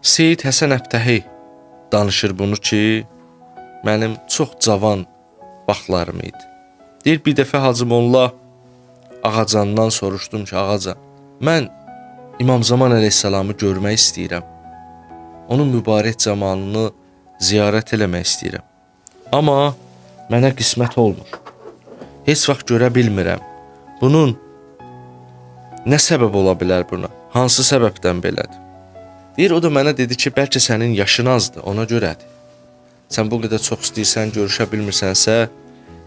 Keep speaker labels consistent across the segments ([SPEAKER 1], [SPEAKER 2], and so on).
[SPEAKER 1] Seyid Həsən Əbtəhi danışır bunu ki, mənim çox cavan vaxtlarım idi. Deyir, bir dəfə Hacı Molla Ağacandan soruşdum ki, Ağacan, mən İmam Zaman əleyhissalamı görmək istəyirəm. Onun mübarək camalını ziyarət eləmək istəyirəm. Amma mənə qismət olmur. Heç vaxt görə bilmirəm. Bunun nə səbəb ola bilər buna? Hansı səbəbdən belədir? Deyir, o da mənə dedi ki, bəlkə sənin yaşın azdır, ona görədir. Sən bu qədər çox istəyirsən, görüşə bilmirsənsə,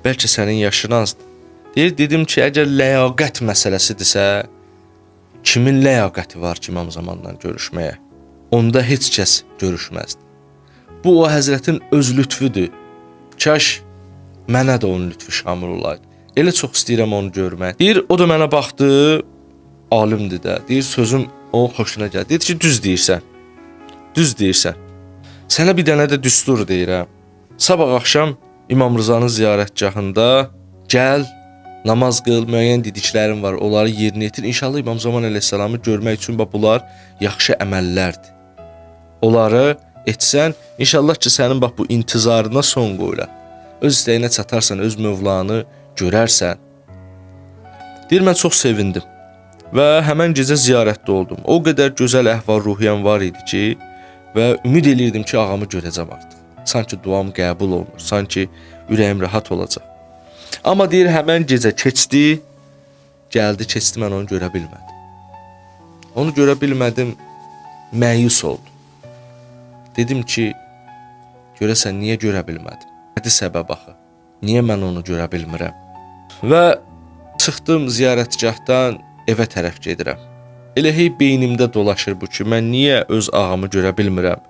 [SPEAKER 1] bəlkə sənin yaşın azdır. Deyir, dedim ki, əgər ləyaqət məsələsidirsə, kimin ləyaqəti var ki, İmam Zamanla görüşməyə? Onda heç kəs görüşməzdi. Bu, o həzrətin öz lütfüdür. Kaş mənə də onun lütfü şamil olaydı. Elə çox istəyirəm onu görmək. Deyir, o da mənə baxdı, alimdir də. Deyir, sözüm o xoşuna gəldi. Deyir ki, düz deyirsən. Düz deyirsən. Sənə bir dənə də düstur deyirəm. Sabah axşam İmam Rızanın ziyarətgahında gəl, namaz qıl, müəyyən dediklərim var, onları yerinə yetir. İnşallah İmam Zaman əleyhissalamı görmək üçün bunlar yaxşı əməllərdir. Onları etsən, inşallah ki, sənin bax bu intizarına son qoyular. Öz istəyinə çatarsan, öz mövlanı görərsən. Deyir, mən çox sevindim və həmən gecə ziyarətdə oldum. O qədər gözəl əhval-ruhiyyəm var idi ki, və ümid eləyirdim ki, ağamı görəcəm artıq. Sanki duam qəbul olunur, sanki ürəyim rahat olacaq. Amma deyir, həmən gecə keçdi, gəldi, keçdi, mən onu görə bilmədim. Onu görə bilmədim, məyus oldum. Dedim ki, görəsən, niyə görə bilmədim? Nədir səbəb axı? Niyə mən onu görə bilmirəm? Və çıxdım ziyarətgahdan, evə tərəf gedirəm. Elə hey beynimdə dolaşır bu ki, mən niyə öz ağamı görə bilmirəm?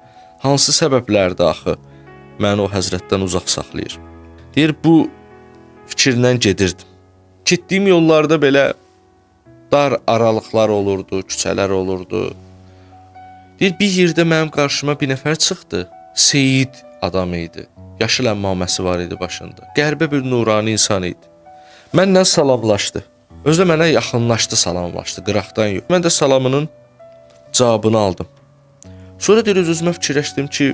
[SPEAKER 1] Hansı səbəblərdir axı məni o həzrətdən uzaq saxlayır? Deyir, bu fikirlə gedirdim. Getdiyim yollarda belə dar aralıqlar olurdu, küçələr olurdu. Deyir, bir yerdə mənim qarşıma bir nəfər çıxdı. Seyid adam idi. Yaşıl əmmaməsi var idi başında. Qərbə bir nurani insan idi. Mənlə salamlaşdı. Özü də mənə yaxınlaşdı, salamlaşdı, qıraqdan yox. Mən də salamının cavabını aldım. Sonra deyir, özümə fikirləşdim ki,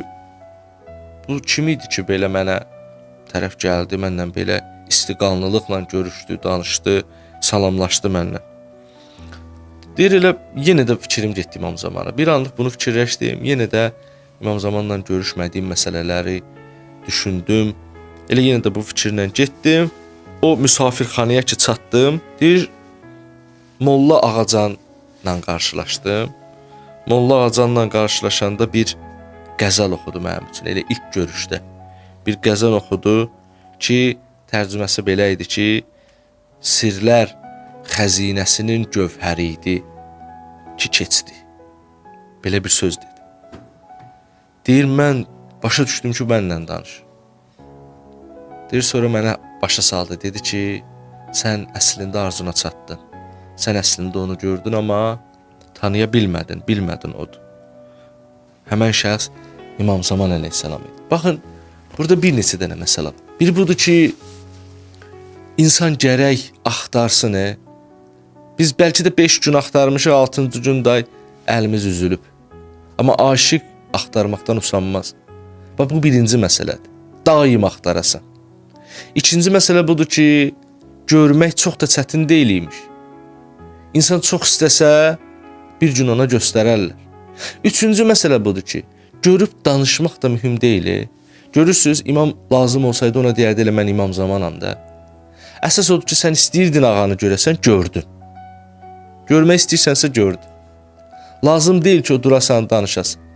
[SPEAKER 1] bu kim idi ki, belə mənə tərəf gəldi, mənlə belə istiqanlılıqla görüşdü, danışdı, salamlaşdı mənlə. Deyir, elə yenə də fikrim getdi İmam Zamana. Bir anlıq bunu fikirləşdim, yenə də İmam Zamanla görüşmədiyim məsələləri düşündüm. Elə yenə də bu fikirlə getdim. O müsafirxanaya ki çatdım, deyir, Molla Ağacanla qarşılaşdım. Molla Ağacanla qarşılaşanda bir qəzəl oxudu mənim üçün, elə ilk görüşdə. Bir qəzəl oxudu ki, tərcüməsi belə idi ki, sirlər xəzinəsinin gövhəri idi ki, keçdi. Belə bir söz dedi. Deyir, mən başa düşdüm ki, mənlə danış. Deyir, sonra mənə başa saldı, dedi ki, sən əslində arzuna çatdın. Sən əslində onu gördün, amma tanıya bilmədin, bilmədin odur. Həmən şəxs İmam Zaman əleyhissalam idi. Baxın, burada bir neçə dənə məsələ var. Bir budur ki, insan gərək axtarsın. Biz bəlkə də 5 gün axtarmışıq, 6-cı gün day əlimiz üzülüb. Amma aşiq axtarmaqdan usanmaz. Bax, bu birinci məsələdir. Daim axtarasan. İkinci məsələ budur ki, görmək çox da çətin deyilik. İnsan çox istəsə, bir gün ona göstərərlər. Üçüncü məsələ budur ki, görüb danışmaq da mühüm deyil. Görürsünüz, imam lazım olsaydı ona deyərdi, elə mən İmam Zamanam da. Əsas odur ki, sən istəyirdin ağanı görəsən, gördün. Görmək istəyirsənsə gördün. Lazım deyil ki, o durasan, danışasan.